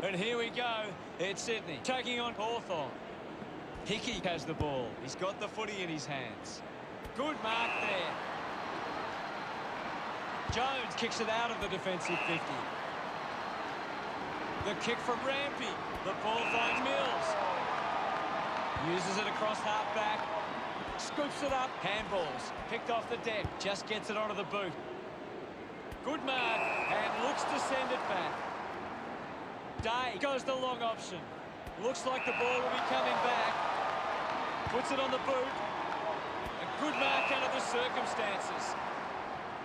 And here we go. It's Sydney taking on Hawthorn. Hickey has the ball. He's got the footy in his hands. Good mark there. Jones kicks it out of the defensive 50. The kick from Rampy. The ball finds Mills. Uses it across half-back. Scoops it up. Handballs. Picked off the deck. Just gets it onto the boot. Good mark. And looks to send it back. Day goes the long option. Looks like the ball will be coming back. Puts it on the boot. A good mark under the circumstances.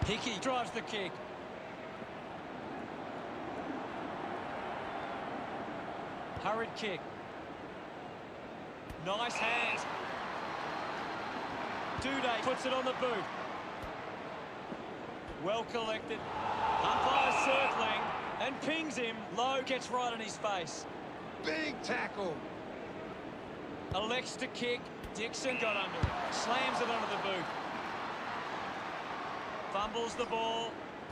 Hickey drives the kick. Hurried kick. Nice hands. Duday puts it on the boot. Well collected. Umpire circling and pings him. Lowe gets right on his face. Big tackle. Elects to kick. Dixon got under it. Slams it onto the boot. Fumbles the ball.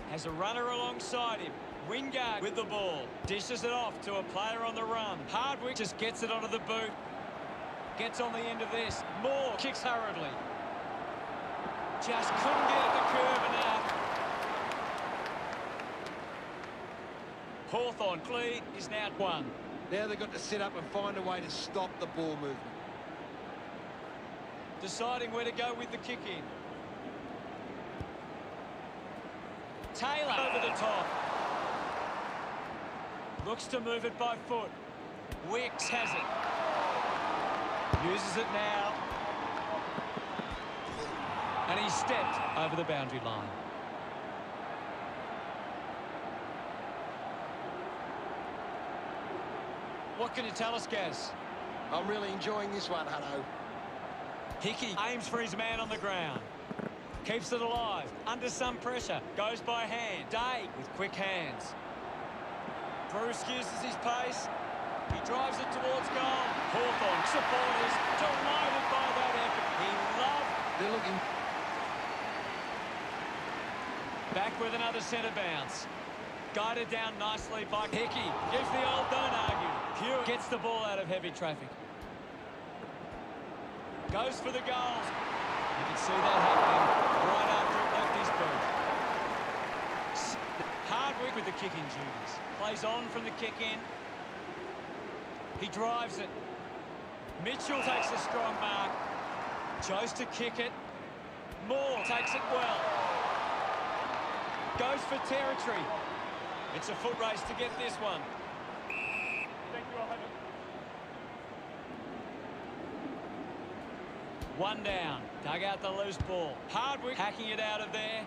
Has a runner alongside him. Wingard with the ball. Dishes it off to a player on the run. Hardwick just gets it onto the boot. Gets on the end of this. Moore kicks hurriedly. Just couldn't get at the curve enough. Hawthorn lead is now 1. Now they've got to set up and find a way to stop the ball movement. Deciding where to go with the kick in. Taylor over the top. Looks to move it by foot. Wicks has it. Uses it now. And he stepped over the boundary line. What can you tell us, Gaz? I'm really enjoying this one, Hutto. Hickey aims for his man on the ground. Keeps it alive. Under some pressure. Goes by hand. Day with quick hands. Bruce uses his pace. He drives it towards goal. Hawthorn supporters delighted by that effort. He loved. They're looking. Back with another centre bounce. Guided down nicely by Hickey. Gives the old don't argue. Pugh gets the ball out of heavy traffic. Goes for the goals. You can see that happening right after it left his boot. Hardwick with the kicking duties. Plays on from the kick in. He drives it. Mitchell takes a strong mark. Chose to kick it. Moore takes it well. Goes for territory. It's a foot race to get this one. Thank you, I'll have it. One down. Dug out the loose ball. Hardwick hacking it out of there.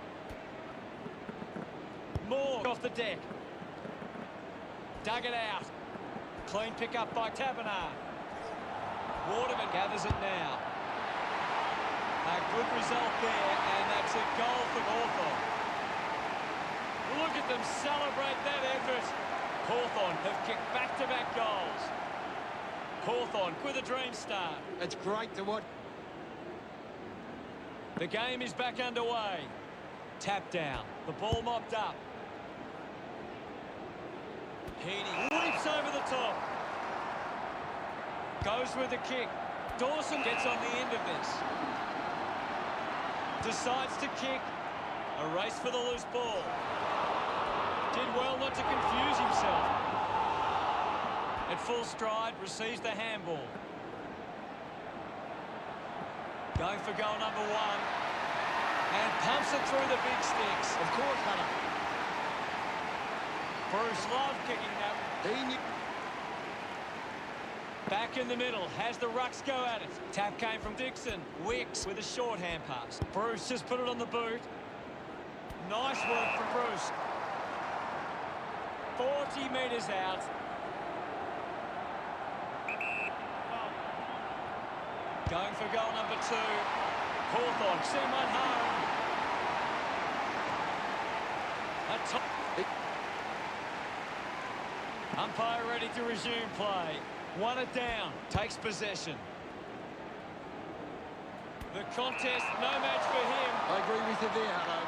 Moore off the deck. Dug it out. Clean pick up by Taberner. Waterman gathers it now. A good result there, and that's a goal for Hawthorn. Look at them celebrate that effort. Hawthorn have kicked back-to-back goals. Hawthorn with a dream start. It's great to watch. The game is back underway. Tap down. The ball mopped up. Heaney leaps over the top. Goes with the kick. Dawson gets on the end of this. Decides to kick. A race for the loose ball. Did well not to confuse himself. At full stride, receives the handball. Going for goal number 1. And pumps it through the big sticks. Of course, Hutto. Bruce loved kicking that. He knew. Back in the middle, has the rucks go at it. Tap came from Dixon. Wicks with a short hand pass. Bruce just put it on the boot. Nice work from Bruce. 40 metres out. Going for goal number 2. Hawthorn, send one home. Umpire ready to resume play. 1 it down. Takes possession. The contest, no match for him. I agree with you there, Hutto.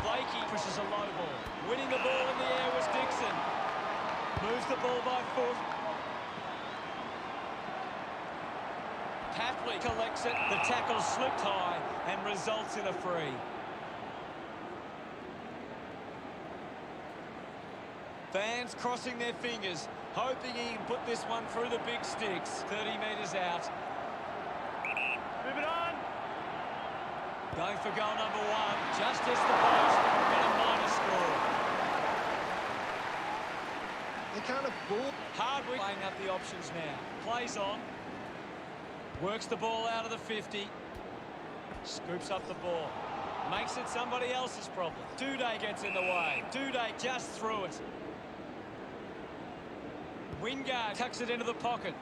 Blakey pushes a low ball. Winning the ball in the air was Dixon. Moves the ball by foot. Tapley collects it. The tackle slipped high and results in a free. Fans crossing their fingers, hoping he can put this one through the big sticks. 30 metres out. Move it on. Going for goal number one. Just hits the post and a minor score. They can't afford... Hardwick playing up the options now. Plays on. Works the ball out of the 50. Scoops up the ball. Makes it somebody else's problem. Duday gets in the way. Duday just threw it. Wingard tucks it into the pocket.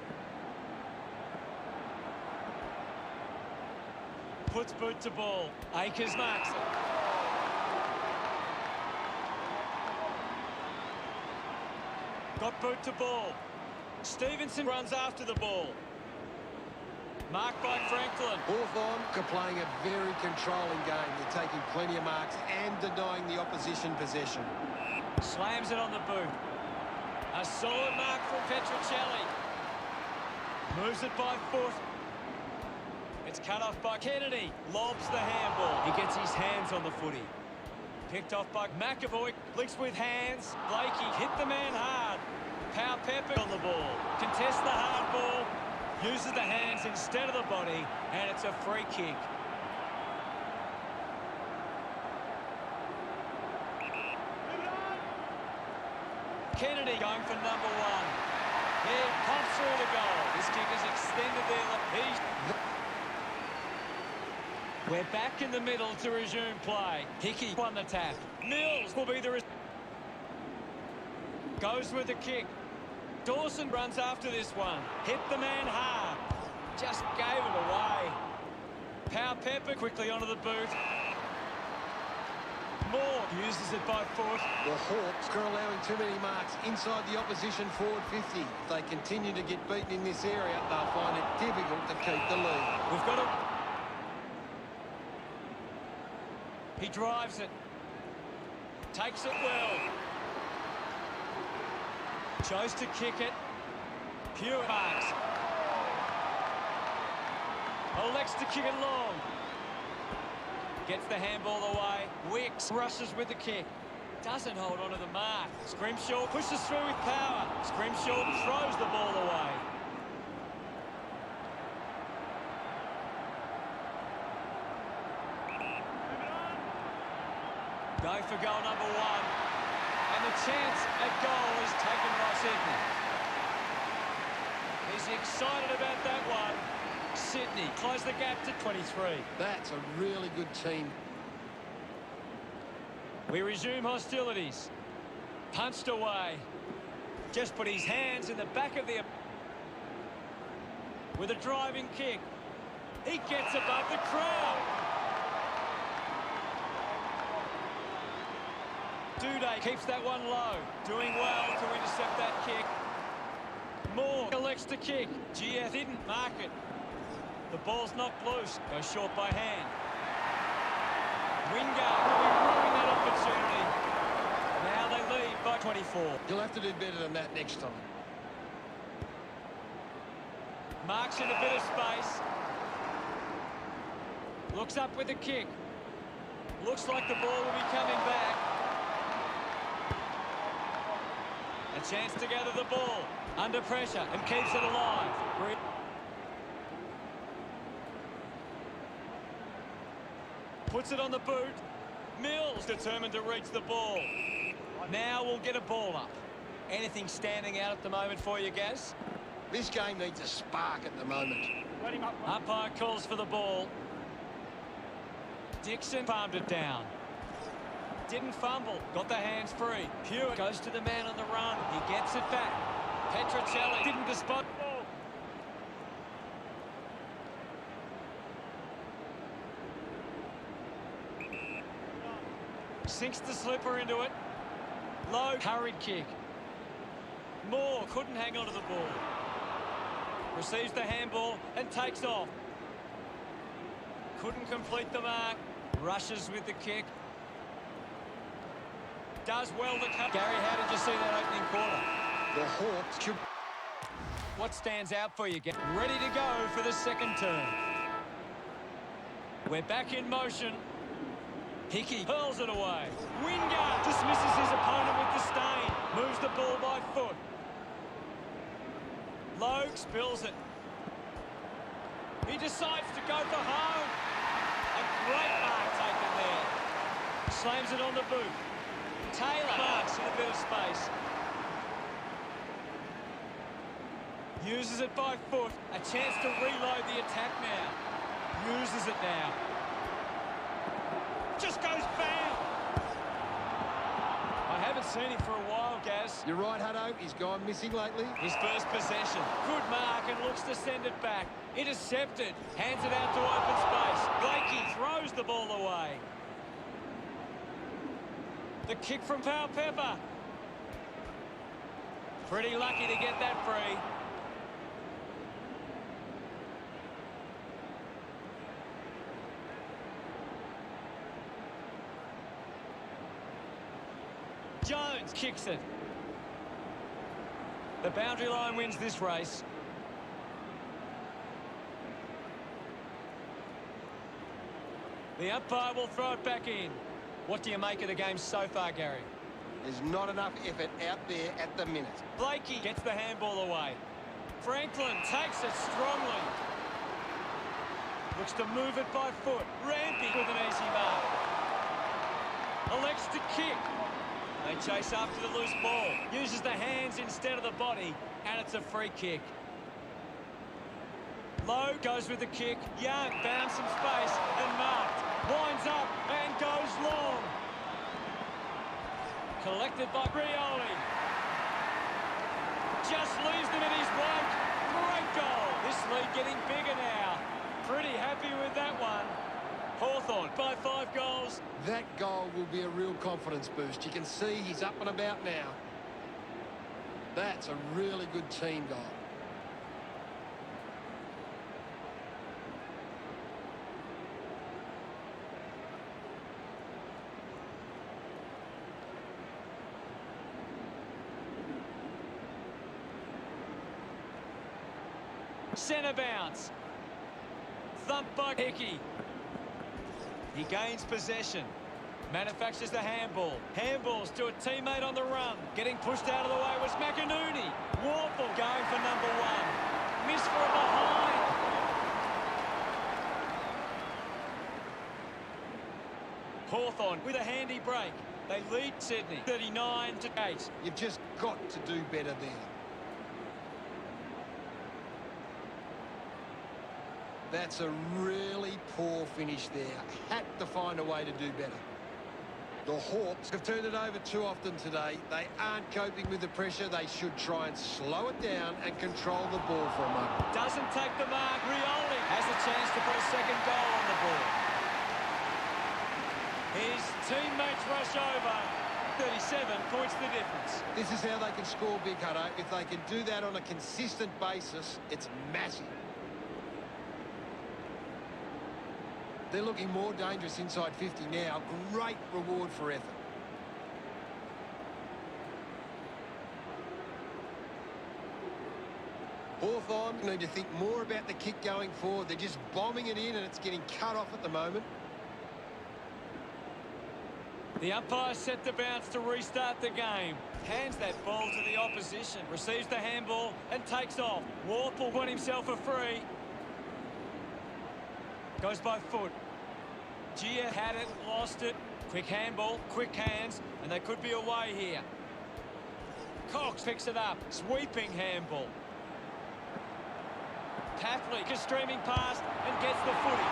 Puts boot to ball. Akers marks it. Got boot to ball. Stevenson runs after the ball. Marked by Franklin. Hawthorn are playing a very controlling game. They're taking plenty of marks and denying the opposition possession. Slams it on the boot. A solid mark from Petrocelli. Moves it by foot. It's cut off by Kennedy. Lobs the handball. He gets his hands on the footy. Picked off by McAvoy. Flicks with hands. Blakey hit the man hard. Power Pepper on the ball. Contests the hard ball. Uses the hands instead of the body. And it's a free kick. Kennedy going for number one. He pops through the goal. This kick has extended their... We're back in the middle to resume play. Hickey won the tap. Mills will be the... Goes with the kick. Dawson runs after this one. Hit the man hard. Just gave it away. Power Pepper quickly onto the boot. Moore uses it by foot. The Hawks are allowing too many marks inside the opposition forward 50. If they continue to get beaten in this area, they'll find it difficult to keep the lead. We've got a... He drives it. Takes it well. Chose to kick it. Pure marks. Elects to kick it long. Gets the handball away. Wicks rushes with the kick. Doesn't hold on to the mark. Scrimshaw pushes through with power. Scrimshaw throws the ball away. Going for goal number one. And the chance at goal is taken by Sydney. He's excited about that one. Sydney close the gap to 23. That's a really good team. We resume hostilities. Punched away. Just put his hands in the back of the... With a driving kick. He gets above the crowd. Duday keeps that one low. Doing well to intercept that kick. Moore elects to kick. GF didn't mark it. The ball's knocked loose. Goes short by hand. Wingard will be ruining that opportunity. Now they lead by 24. You'll have to do better than that next time. Marks in a bit of space. Looks up with a kick. Looks like the ball will be coming back. A chance to gather the ball. Under pressure and keeps it alive. Puts it on the boot. Mills determined to reach the ball. Now we'll get a ball up. Anything standing out at the moment for you, Gaz? This game needs a spark at the moment. Let him up. Umpire calls for the ball. Dixon palmed it down. Didn't fumble. Got the hands free. Hewitt goes to the man on the run. He gets it back. Petrocelli didn't dispose. Sinks the slipper into it. Low, hurried kick. Moore couldn't hang on to the ball. Receives the handball and takes off. Couldn't complete the mark. Rushes with the kick. Does well to cut. Gary, how did you see that opening quarter? The Hawks should... What stands out for you? Get ready to go for the second turn. We're back in motion. Hickey hurls it away. Wingard dismisses his opponent with disdain. Moves the ball by foot. Logue spills it. He decides to go for home. A great mark taken there. Slams it on the boot. Taylor marks in a bit of space. Uses it by foot. A chance to reload the attack now. Uses it now. Just goes bam. I haven't seen him for a while, Gaz. You're right, Hutto. He's gone missing lately. His first possession. Good mark and looks to send it back. Intercepted. Hands it out to open space. Blakey throws the ball away. The kick from Powell Pepper. Pretty lucky to get that free. Jones kicks it. The boundary line wins this race. The umpire will throw it back in. What do you make of the game so far, Gary? There's not enough effort out there at the minute. Blakey gets the handball away. Franklin takes it strongly. Looks to move it by foot. Rampy with an easy mark. Elects to kick. They chase after the loose ball. Uses the hands instead of the body, and it's a free kick. Lowe goes with the kick. Young found some space and marked. Winds up and goes long. Collected by Rioli. Just leaves them in his wake. Great goal. This lead getting bigger now. Pretty happy with that one. Hawthorn by 5 goals. That goal will be a real confidence boost. You can see he's up and about now. That's a really good team goal. Centre bounce. Thumped by Hickey. He gains possession. Manufactures the handball. Handballs to a teammate on the run. Getting pushed out of the way was McInerney. Warple going for number 1. Miss from behind. Hawthorn with a handy break. They lead Sydney 39-8. You've just got to do better there. That's a really poor finish there. Had to find a way to do better. The Hawks have turned it over too often today. They aren't coping with the pressure. They should try and slow it down and control the ball for a moment. Doesn't take the mark. Rioli has a chance to put a second goal on the board. His teammates rush over. 37 points the difference. This is how they can score big, Hutto. If they can do that on a consistent basis, it's massive. They're looking more dangerous inside 50 now. Great reward for effort. Hawthorn need to think more about the kick going forward. They're just bombing it in and it's getting cut off at the moment. The umpire set the bounce to restart the game. Hands that ball to the opposition. Receives the handball and takes off. Warple won himself a free. Goes by foot. Gia had it, lost it. Quick handball, quick hands, and they could be away here. Cox picks it up. Sweeping handball. Tapley is streaming past and gets the footy.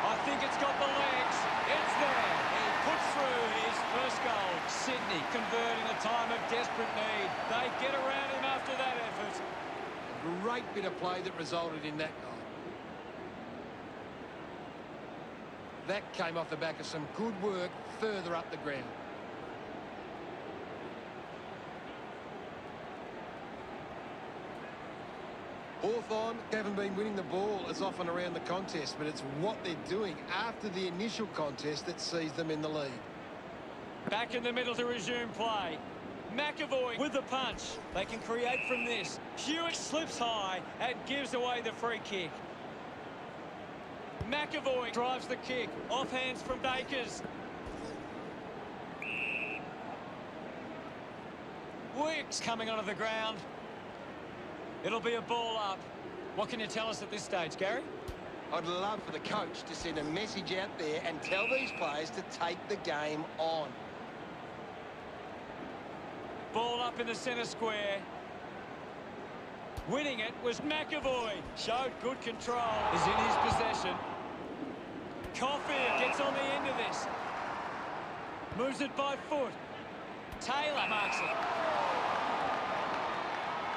I think it's got the legs. It's there. He puts through his first goal. Sydney converting a time of desperate need. They get around him after that effort. A great bit of play that resulted in that goal. That came off the back of some good work further up the ground. Hawthorn haven't been winning the ball as often around the contest, but it's what they're doing after the initial contest that sees them in the lead. Back in the middle to resume play. McAvoy with the punch. They can create from this. Hewitt slips high and gives away the free kick. McAvoy drives the kick. Off hands from Dakers. Wicks coming onto the ground. It'll be a ball up. What can you tell us at this stage, Gary? I'd love for the coach to send a message out there and tell these players to take the game on. Ball up in the centre square. Winning it was McAvoy. Showed good control. Is in his possession. Caulfield gets on the end of this. Moves it by foot. Taylor marks it.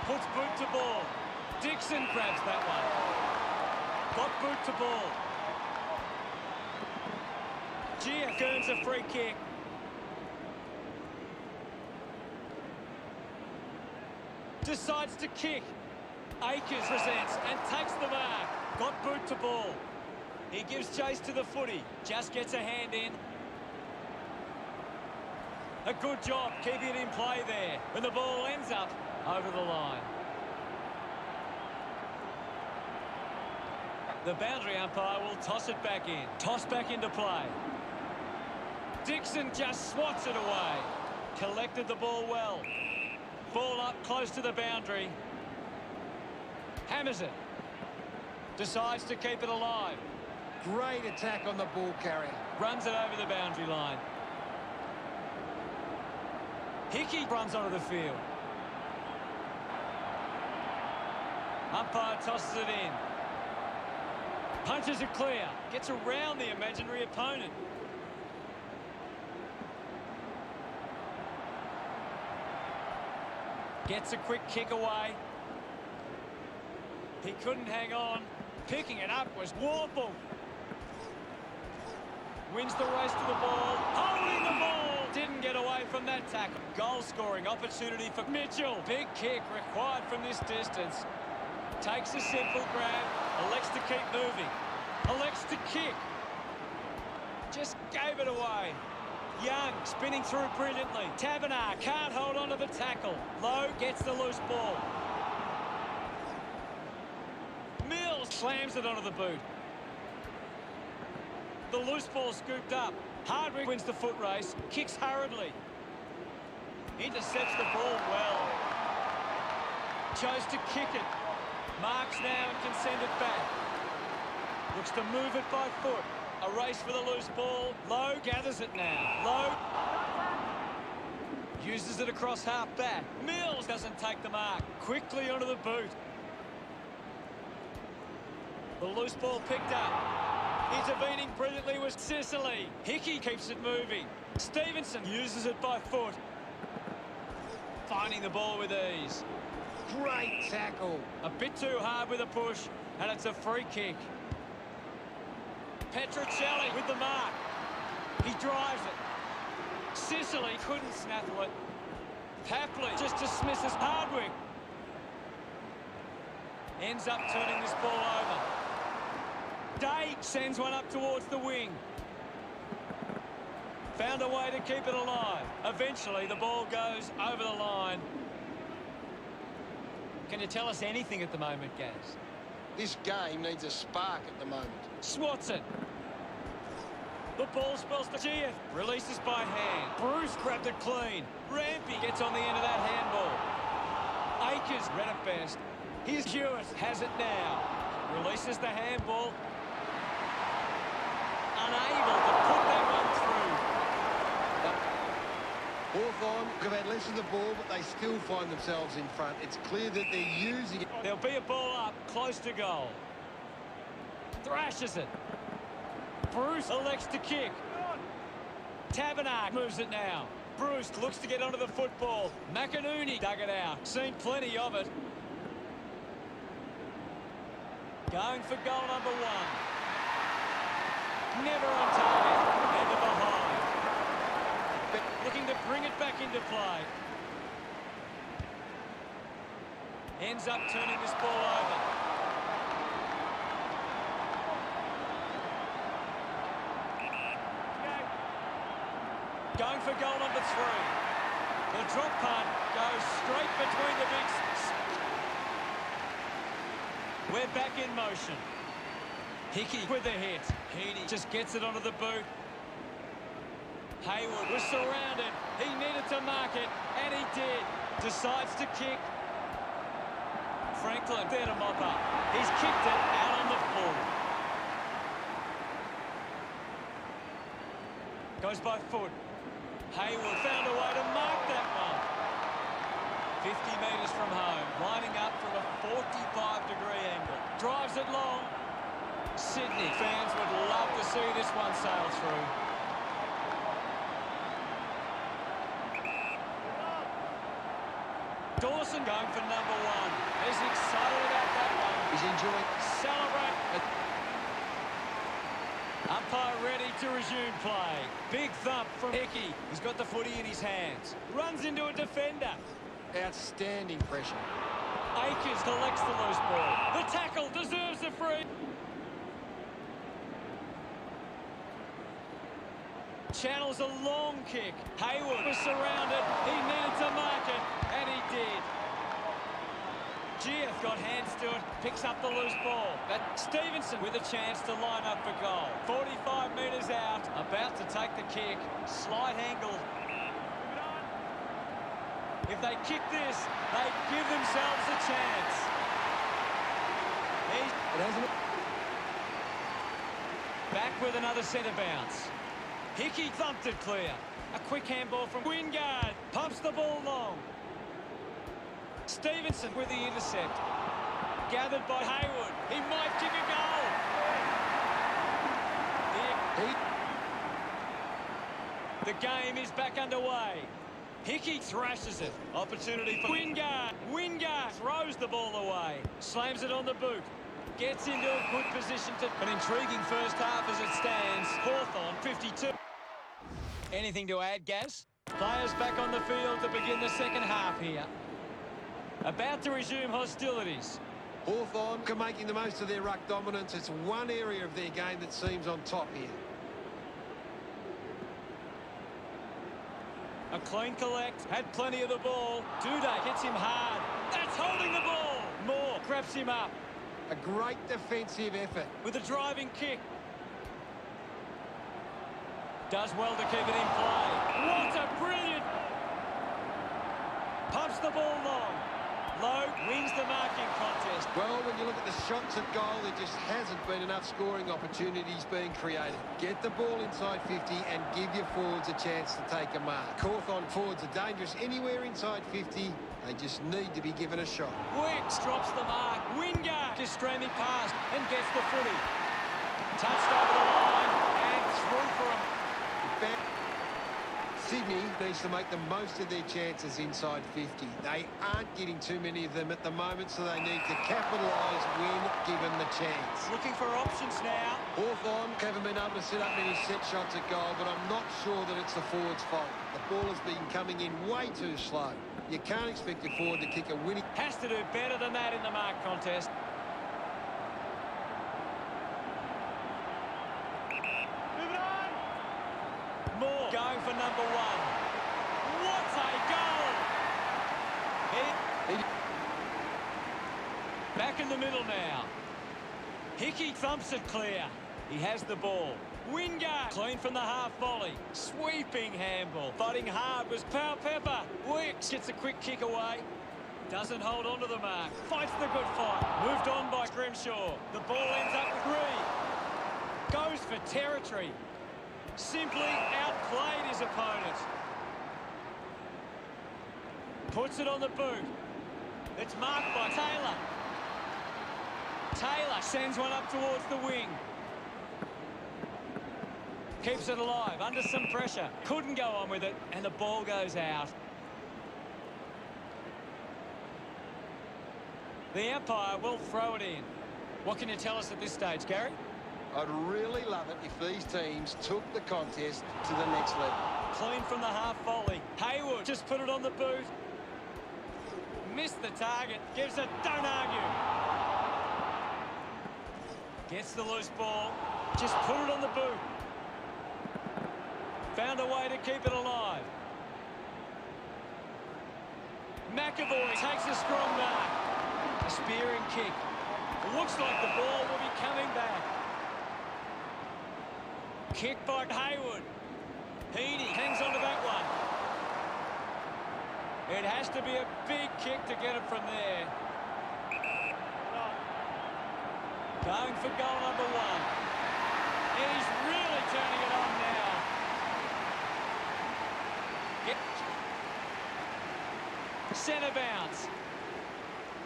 Puts boot to ball. Dixon grabs that one. Got boot to ball. Gia earns a free kick. Decides to kick. Akers presents and takes the mark. Got boot to ball. He gives chase to the footy. Just gets a hand in. A good job keeping it in play there. When the ball ends up over the line. The boundary umpire will toss it back in. Toss back into play. Dixon just swats it away. Collected the ball well. Ball up close to the boundary. Hammers it. Decides to keep it alive. Great attack on the ball carrier. Runs it over the boundary line. Hickey runs onto the field. Umpire tosses it in. Punches it clear. Gets around the imaginary opponent. Gets a quick kick away. He couldn't hang on. Picking it up was Warple. Wins the race to the ball. Holding the ball. Didn't get away from that tackle. Goal-scoring opportunity for Mitchell. Big kick required from this distance. Takes a simple grab. Elects to keep moving. Elects to kick. Just gave it away. Young spinning through brilliantly. Tabernar can't hold on to the tackle. Lowe gets the loose ball. Mills slams it onto the boot. The loose ball scooped up. Hardwick wins the foot race. Kicks hurriedly. Intercepts the ball well. Chose to kick it. Marks now and can send it back. Looks to move it by foot. A race for the loose ball. Lowe gathers it now. Lowe uses it across half back. Mills doesn't take the mark. Quickly onto the boot. The loose ball picked up. Intervening brilliantly was Sicily. Hickey keeps it moving. Stevenson uses it by foot. Finding the ball with ease. Great tackle. A bit too hard with a push, and it's a free kick. Petruccelli with the mark. He drives it. Sicily couldn't snaffle it. Papley just dismisses Hardwick. Ends up turning this ball over. Day sends one up towards the wing. Found a way to keep it alive. Eventually the ball goes over the line. Can you tell us anything at the moment, Gaz? This game needs a spark at the moment. Swats it. The ball spells to GF. Releases by hand. Bruce grabbed it clean. Rampy gets on the end of that handball. Akers read it best. Here's Hewitt. Has it now. Releases the handball. Unable to put that one through. Hawthorn have had less of the ball, but they still find themselves in front. It's clear that they're using it. There'll be a ball up, close to goal. Thrashes it. Bruce elects to kick. Tabernar moves it now. Bruce looks to get onto the football. McInerney dug it out. Seen plenty of it. Going for goal number one. Never on target. Never behind. Looking to bring it back into play. Ends up turning this ball over. Going for goal number 3. The drop punt goes straight between the big... We're back in motion. Hickey with the hit. Heaney just gets it onto the boot. Hayward was surrounded. He needed to mark it, and he did. Decides to kick. Franklin there to mop up. He's kicked it out on the full. Goes by foot. Hayward found a way to mark that one. 50 metres from home, lining up from a 45-degree angle. Drives it long. Sydney fans would love to see this one sail through. Dawson going for number 1. He's excited about that one. He's enjoying. Celebrate. Umpire ready to resume play. Big thump from Hickey. He's got the footy in his hands. Runs into a defender. Outstanding pressure. Akers collects the loose ball. The tackle deserves a free. Channels a long kick. Hayward was surrounded. He needed to mark it, and he did. Giath got hands to it, picks up the loose ball. But Stevenson with a chance to line up for goal. 45 metres out, about to take the kick. Slight angle. If they kick this, they give themselves a chance. Back with another centre bounce. Hickey thumped it clear. A quick handball from Wingard. Pumps the ball long. Stevenson with the intercept. Gathered by Hayward. He might kick a goal. The game is back underway. Hickey thrashes it. Opportunity for Wingard. Wingard throws the ball away. Slams it on the boot. Gets into a good position to... An intriguing first half as it stands. Hawthorn 52. Anything to add, Gaz? Players back on the field to begin the second half here. About to resume hostilities. Hawthorn are making the most of their ruck dominance. It's one area of their game that seems on top here. A clean collect. Had plenty of the ball. Duday hits him hard. That's holding the ball. Moore grabs him up. A great defensive effort. With a driving kick. Does well to keep it in play. What a brilliant... Pumps the ball long. Lowe wins the marking contest. Well, when you look at the shots at goal, there just hasn't been enough scoring opportunities being created. Get the ball inside 50 and give your forwards a chance to take a mark. Hawthorn forwards are dangerous anywhere inside 50. They just need to be given a shot. Wicks drops the mark. Wingard just streaming past and gets the footy. Touched over the line and through for him. Sydney needs to make the most of their chances inside 50. They aren't getting too many of them at the moment, so they need to capitalise when given the chance. Looking for options now. Hawthorn haven't been able to set up many set shots at goal, but I'm not sure that it's the forward's fault. The ball has been coming in way too slow. You can't expect your forward to kick a winning... Has to do better than that in the mark contest. Moore going for number 1. What a goal! Back in the middle now. Hickey thumps it clear. He has the ball. Wingard clean from the half volley. Sweeping handball. Fighting hard was Powell Pepper. Wicks gets a quick kick away. Doesn't hold on to the mark. Fights the good fight. Moved on by Grimshaw. The ball ends up with Reed. Goes for territory. Simply outplayed his opponent. Puts it on the boot. It's marked by Taylor. Taylor sends one up towards the wing. Keeps it alive, under some pressure. Couldn't go on with it, and the ball goes out. The umpire will throw it in. What can you tell us at this stage, Gary? I'd really love it if these teams took the contest to the next level. Clean from the half volley. Hayward just put it on the boot. Missed the target. Gives it, don't argue. Gets the loose ball. Just put it on the boot. Found a way to keep it alive. McAvoy takes a strong mark. A spearing kick. Looks like the ball will be coming back. Kick by Hayward. Heaney hangs on to that one. It has to be a big kick to get it from there. Going for goal number one. And he's really turning it on now. Centre bounce.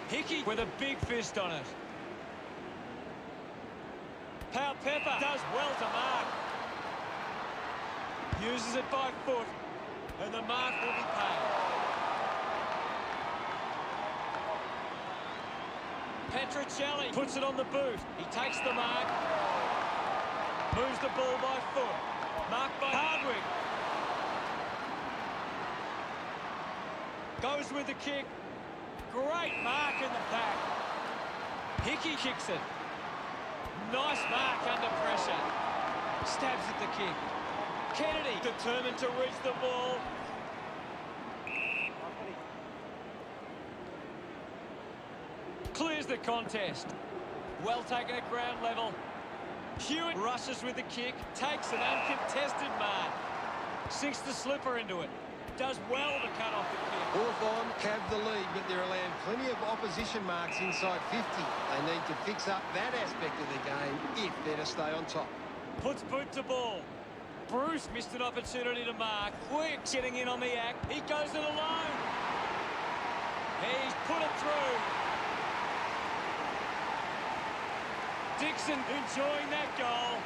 Hickey with a big fist on it. Pau Pepper does well to mark. Uses it by foot. And the mark will be paid. Petrocelli puts it on the boot. He takes the mark. Moves the ball by foot. Marked by Hardwick. Goes with the kick. Great mark in the pack. Hickey kicks it. Nice mark under pressure. Stabs at the kick. Kennedy determined to reach the ball. Clears the contest. Well taken at ground level. Hewitt rushes with the kick. Takes an uncontested mark. Sinks the slipper into it. Does well to cut off the kick. Hawthorn have the lead, but they're allowing plenty of opposition marks inside 50. They need to fix up that aspect of the game if they're to stay on top. Puts boot to ball. Bruce missed an opportunity to mark. Quick getting in on the act. He goes it alone. He's put it through. Dixon enjoying that goal.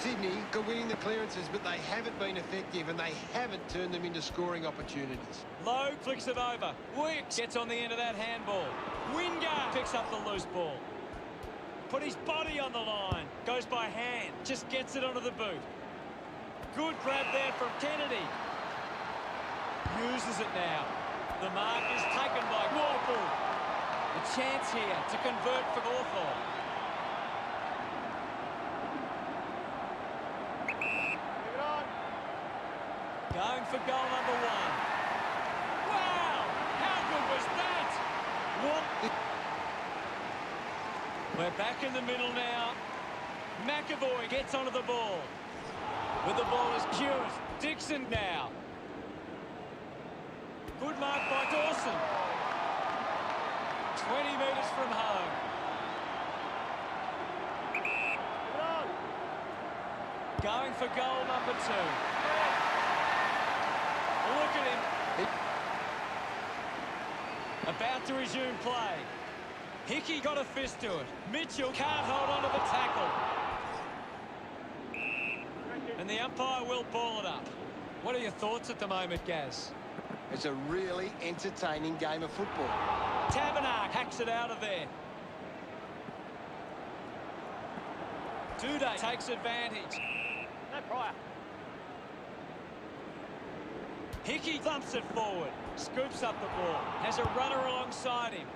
Sydney are winning the clearances, but they haven't been effective and they haven't turned them into scoring opportunities. Lowe flicks it over. Wicks gets on the end of that handball. Wingard picks up the loose ball. Put his body on the line. Goes by hand. Just gets it onto the boot. Good grab there from Kennedy. Uses it now. The mark is taken by Warpool. A chance here to convert for Hawthorn. Going for goal number one. Wow! How good was that? What? We're back in the middle now. McAvoy gets onto the ball. With the ball is Hewitt. Dixon now. Good mark by Dawson. 20 metres from home. Going for goal number two. Look at him. About to resume play. Hickey got a fist to it. Mitchell can't hold on to the tackle. And the umpire will ball it up. What are your thoughts at the moment, Gaz? It's a really entertaining game of football. Tabernac hacks it out of there. Duday takes advantage. No prior. Hickey thumps it forward. Scoops up the ball. Has a runner alongside him.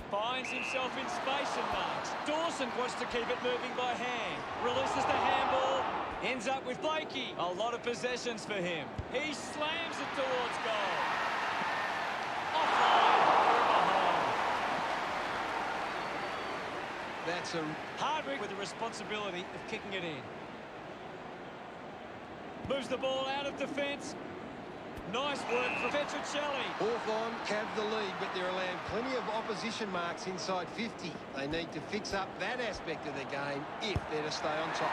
Finds himself in space and marks. Dawson wants to keep it moving by hand. Releases the handball. Ends up with Blakey. A lot of possessions for him. He slams it towards goal. Offline. That's a... Hardwick with the responsibility of kicking it in. Moves the ball out of defence. Nice work for Petrocelli. Hawthorn have the lead, but they're allowing plenty of opposition marks inside 50. They need to fix up that aspect of the game if they're to stay on top.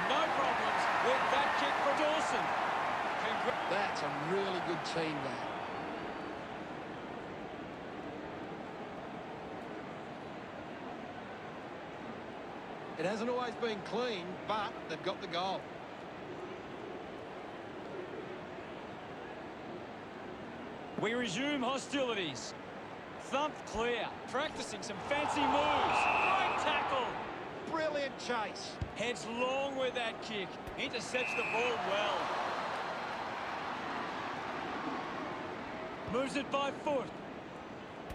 No problems with that kick for Dawson. That's a really good team there. It hasn't always been clean, but they've got the goal. We resume hostilities. Thumped clear. Practicing some fancy moves. Great tackle. Brilliant chase. Heads long with that kick. Intercepts the ball well. Moves it by foot.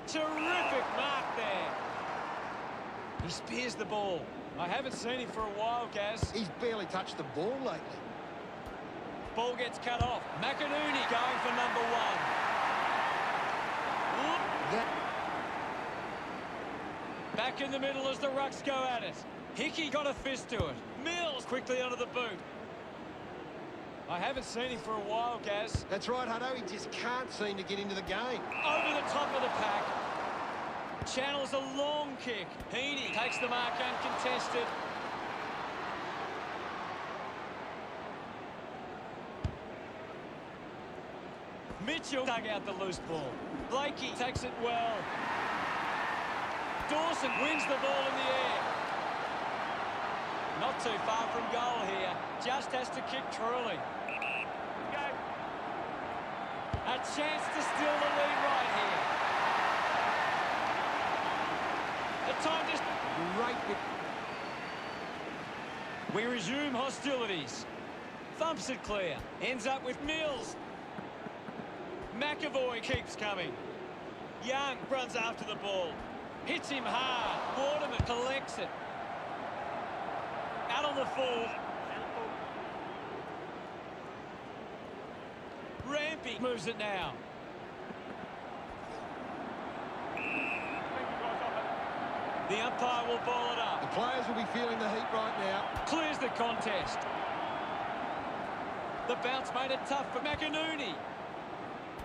Terrific mark there. He spears the ball. I haven't seen him for a while, Gaz. He's barely touched the ball lately. Ball gets cut off. McInerney going for number one. Back in the middle as the Rucks go at it. Hickey got a fist to it. Mills quickly onto the boot. I haven't seen him for a while, Gaz. That's right, Hutto. He just can't seem to get into the game. Over the top of the pack. Channels a long kick. Heaney takes the mark uncontested. Mitchell dug out the loose ball. Blakey takes it well. Dawson wins the ball in the air. Not too far from goal here. Just has to kick truly. Go. A chance to steal the lead right here. A time to... Great. We resume hostilities. Thumps it clear. Ends up with Mills. McAvoy keeps coming. Young runs after the ball. Hits him hard. Waterman collects it. Out on the full. Rampy moves it now. The umpire will ball it up. The players will be feeling the heat right now. Clears the contest. The bounce made it tough for McInerney.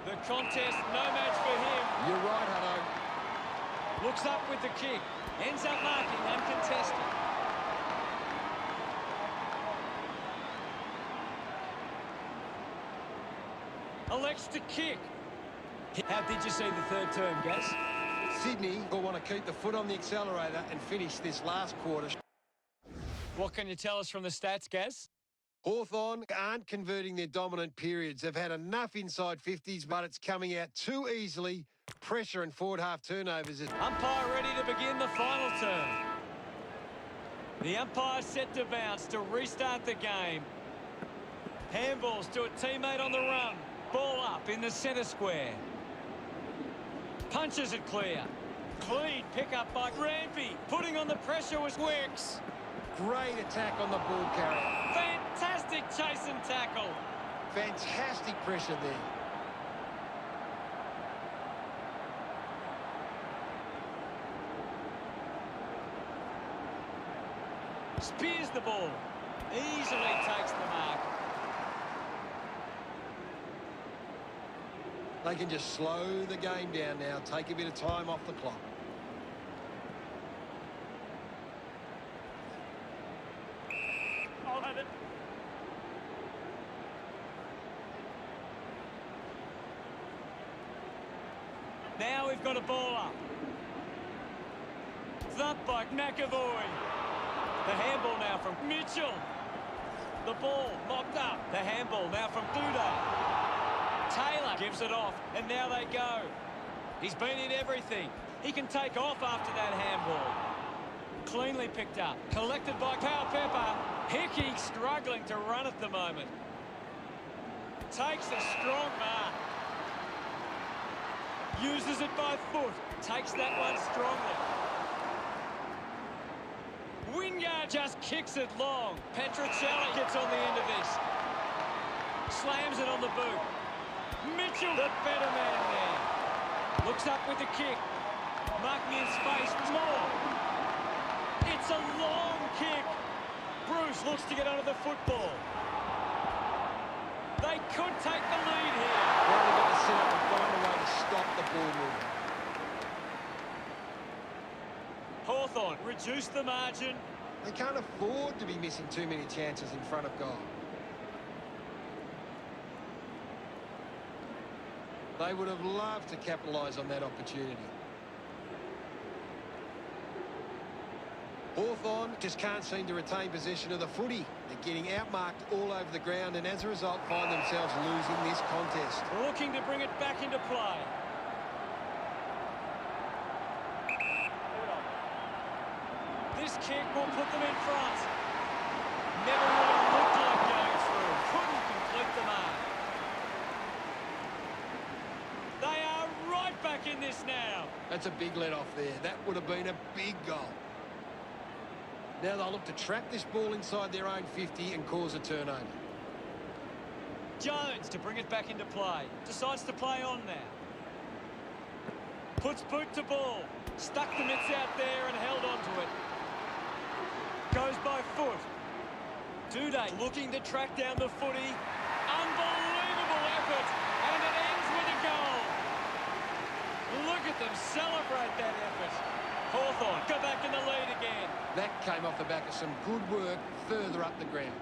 The contest, no match for him. You're right, Hutto. Looks up with the kick. Ends up marking uncontested. Elects to kick. How did you see the third term, Gaz? Sydney will want to keep the foot on the accelerator and finish this last quarter. What can you tell us from the stats, Gaz? Hawthorn aren't converting their dominant periods. They've had enough inside 50s, but it's coming out too easily. Pressure and forward half turnovers. Umpire ready to begin the final term. The umpire set to bounce to restart the game. Handballs to a teammate on the run. Ball up in the centre square. Punches it clear. Clean pick up by Rampy. Putting on the pressure was Wicks. Great attack on the ball carrier. Fantastic chase and tackle. Fantastic pressure there. Spears the ball. Easily takes the mark. They can just slow the game down now, take a bit of time off the clock. I'll have it. Now we've got a ball up. Thump by McAvoy. The handball now from Mitchell. The ball mopped up. The handball now from Duda. Taylor gives it off, and now they go. He's been in everything. He can take off after that handball. Cleanly picked up. Collected by Powell-Pepper. Hickey struggling to run at the moment. Takes a strong mark. Uses it by foot. Takes that one strongly. Wingard just kicks it long. Petrocelli gets on the end of this. Slams it on the boot. Mitchell, the better man there. Looks up with the kick. Marking in space. More. It's a long kick. Bruce looks to get under the football. They could take the lead here. Now they've got to sit up and find a way to stop the ball movement. Hawthorn reduce the margin. They can't afford to be missing too many chances in front of goal. They would have loved to capitalise on that opportunity. Hawthorn just can't seem to retain possession of the footy. They're getting outmarked all over the ground and as a result find themselves losing this contest. Looking to bring it back into play. This kick will put them in front. Never really looked like going through. Couldn't complete the mark. They are right back in this now. That's a big let-off there. That would have been a big goal. Now they'll look to trap this ball inside their own 50 and cause a turnover. Jones to bring it back into play. Decides to play on now. Puts boot to ball. Stuck the mitts out there and held onto it. Goes by foot. Duday looking to track down the footy. Unbelievable effort. And it ends with a goal. Look at them celebrate that effort. Hawthorn go back in the lead again. That came off the back of some good work further up the ground.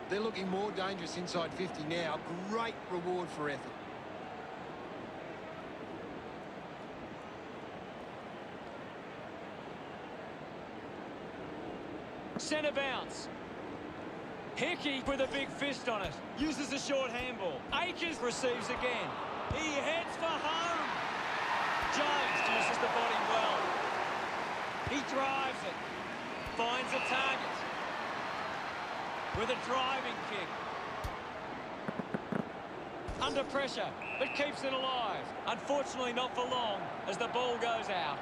They're looking more dangerous inside 50 now. Great reward for effort. Centre bounce. Hickey with a big fist on it. Uses a short handball. Akers receives again. He heads for home. Jones uses the body well. He drives it. Finds a target. With a driving kick. Under pressure, but keeps it alive. Unfortunately not for long as the ball goes out.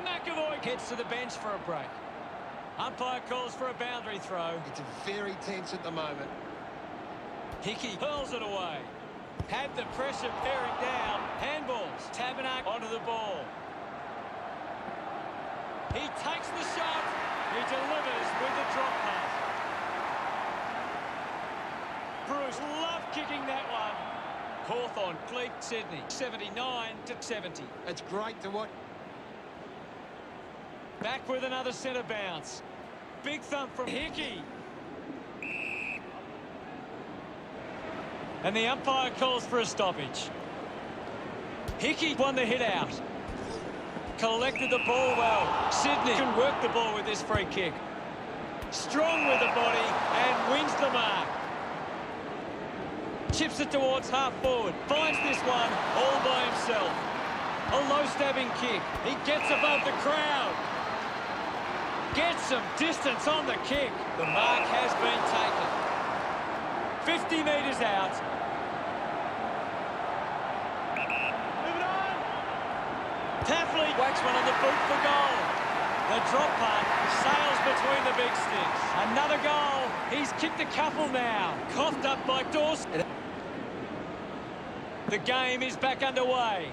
McAvoy gets to the bench for a break. Umpire calls for a boundary throw. It's very tense at the moment. Hickey hurls it away. Had the pressure bearing down. Handballs. Tabernacle onto the ball. He takes the shot. He delivers with the drop punt. Bruce loved kicking that one. Hawthorn lead Sydney 79-70. It's great to watch. Back with another centre bounce. Big thump from Hickey. And the umpire calls for a stoppage. Hickey won the hit out. Collected the ball well. Sydney can work the ball with this free kick. Strong with the body and wins the mark. Chips it towards half forward. Finds this one all by himself. A low stabbing kick. He gets above the crowd. Gets some distance on the kick. The mark has been taken. 50 metres out. Taffley whacks one on the boot for goal. The drop punt sails between the big sticks. Another goal. He's kicked a couple now. Coughed up by Dawson. The game is back underway.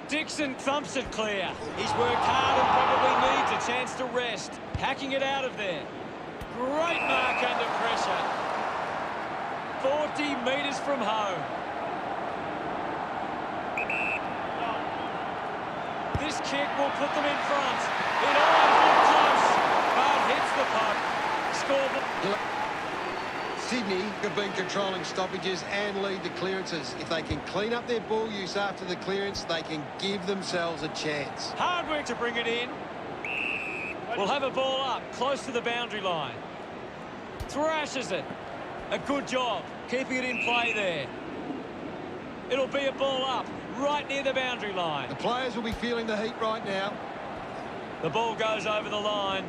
Dixon thumps it clear. He's worked hard and probably needs a chance to rest. Hacking it out of there. Great mark under pressure. 40 metres from home. This kick will put them in front. It almost looked close, but hits the puck. Scoreboard. Sydney have been controlling stoppages and lead the clearances. If they can clean up their ball use after the clearance, they can give themselves a chance. Hard work to bring it in. We'll have a ball up, close to the boundary line. Thrashes it. A good job, keeping it in play there. It'll be a ball up, right near the boundary line. The players will be feeling the heat right now. The ball goes over the line.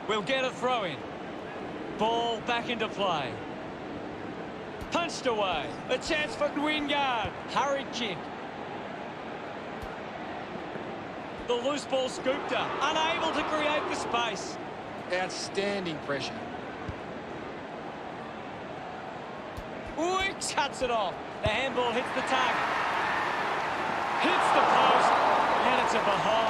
We'll get a throw in. Ball back into play. Punched away. A chance for Wingard. Hurried kick. The loose ball scooped up. Unable to create the space. Outstanding pressure. Wicks cuts it off. The handball hits the target. Hits the post. And it's a behind.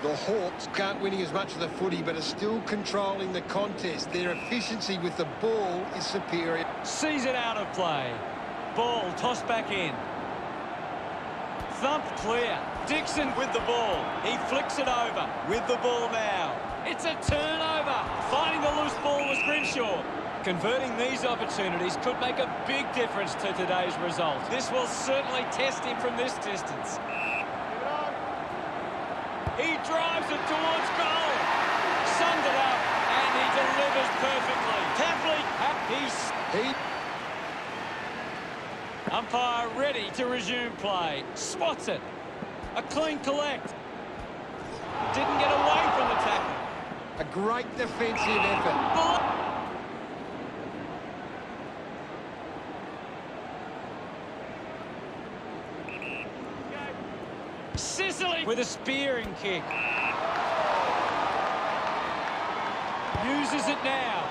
The Hawks aren't winning as much of the footy, but are still controlling the contest. Their efficiency with the ball is superior. Sees it out of play. Ball tossed back in. Thump clear. Dixon with the ball. He flicks it over with the ball now. It's a turnover. Finding the loose ball was Grimshaw. Converting these opportunities could make a big difference to today's result. This will certainly test him from this distance. He drives it towards goal. Summed it up, and he delivers perfectly. Taffley, Umpire ready to resume play. Spots it. A clean collect. Didn't get away from the tackle. A great defensive effort. Sicily with a spearing kick. Uses it now.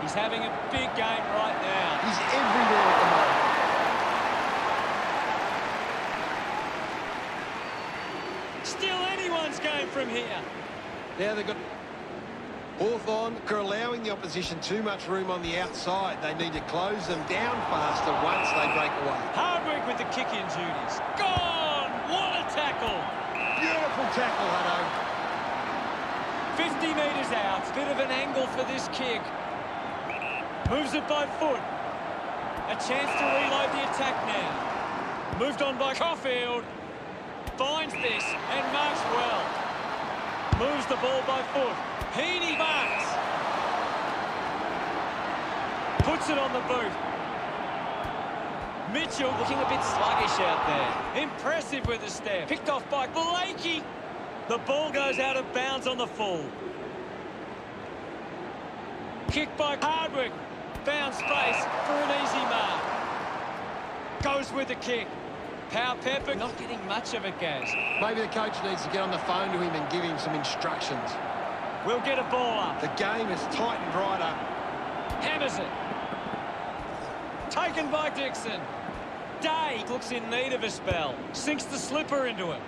He's having a big game right now. He's everywhere at the moment. Still anyone's game from here. Now they've got Hawthorn are allowing the opposition too much room on the outside. They need to close them down faster once they break away. Hardwick with the kick-in duties. Gone! What a tackle! Beautiful tackle, Hutto. 50 metres out. Bit of an angle for this kick. Moves it by foot. A chance to reload the attack now. Moved on by Caulfield. Finds this and marks well. Moves the ball by foot. Heaney marks. Puts it on the boot. Mitchell looking a bit sluggish out there. Impressive with the step. Picked off by Blakey. The ball goes out of bounds on the full. Kick by Hardwick. Found space for an easy mark. Goes with the kick. Power Pepper not getting much of it, Gaz. Maybe the coach needs to get on the phone to him and give him some instructions. We'll get a ball up. The game is tightened right up. Hammers it. Taken by Dixon. Day looks in need of a spell. Sinks the slipper into him.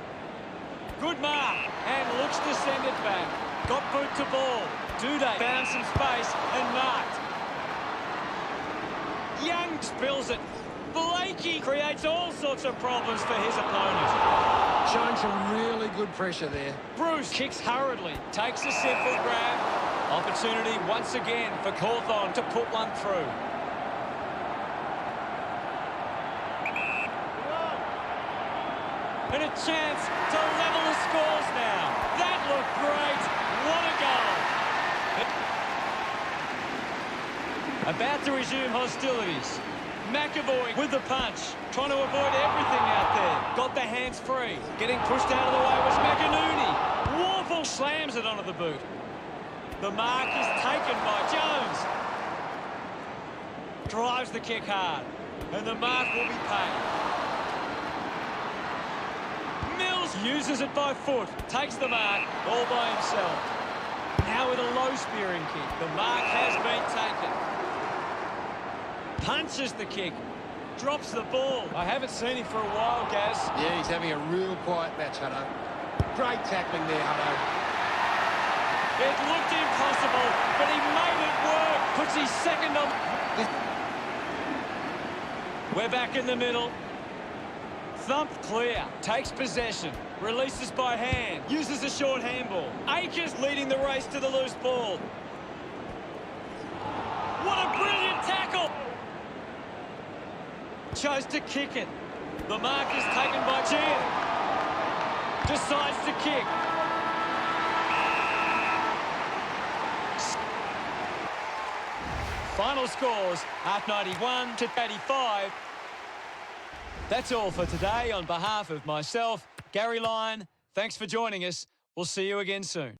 Good mark. And looks to send it back. Got boot to ball. Duday found some space and marked. Young spills it. Blakey creates all sorts of problems for his opponent. Showing some really good pressure there. Bruce kicks hurriedly. Takes a simple grab. Opportunity once again for Cawthon to put one through. And a chance to level the scores now. That looked great. What a goal. About to resume hostilities. McAvoy with the punch. Trying to avoid everything out there. Got the hands free. Getting pushed out of the way was McInerney. Warfel slams it onto the boot. The mark is taken by Jones. Drives the kick hard. And the mark will be paid. Mills uses it by foot. Takes the mark all by himself. Now with a low spearing kick. The mark has been taken. Punches the kick. Drops the ball. I haven't seen him for a while, Gaz. Yeah, he's having a real quiet match, Hutto. Great tackling there, Hutto. It looked impossible, but he made it work. Puts his second on. We're back in the middle. Thumped clear. Takes possession. Releases by hand. Uses a short handball. Akers leading the race to the loose ball. What a brilliant tackle! Chose to kick it. The mark is taken by Chan. Decides to kick. Final scores at 91 to 85. That's all for today. On behalf of myself, Gary Lyon, thanks for joining us. We'll see you again soon.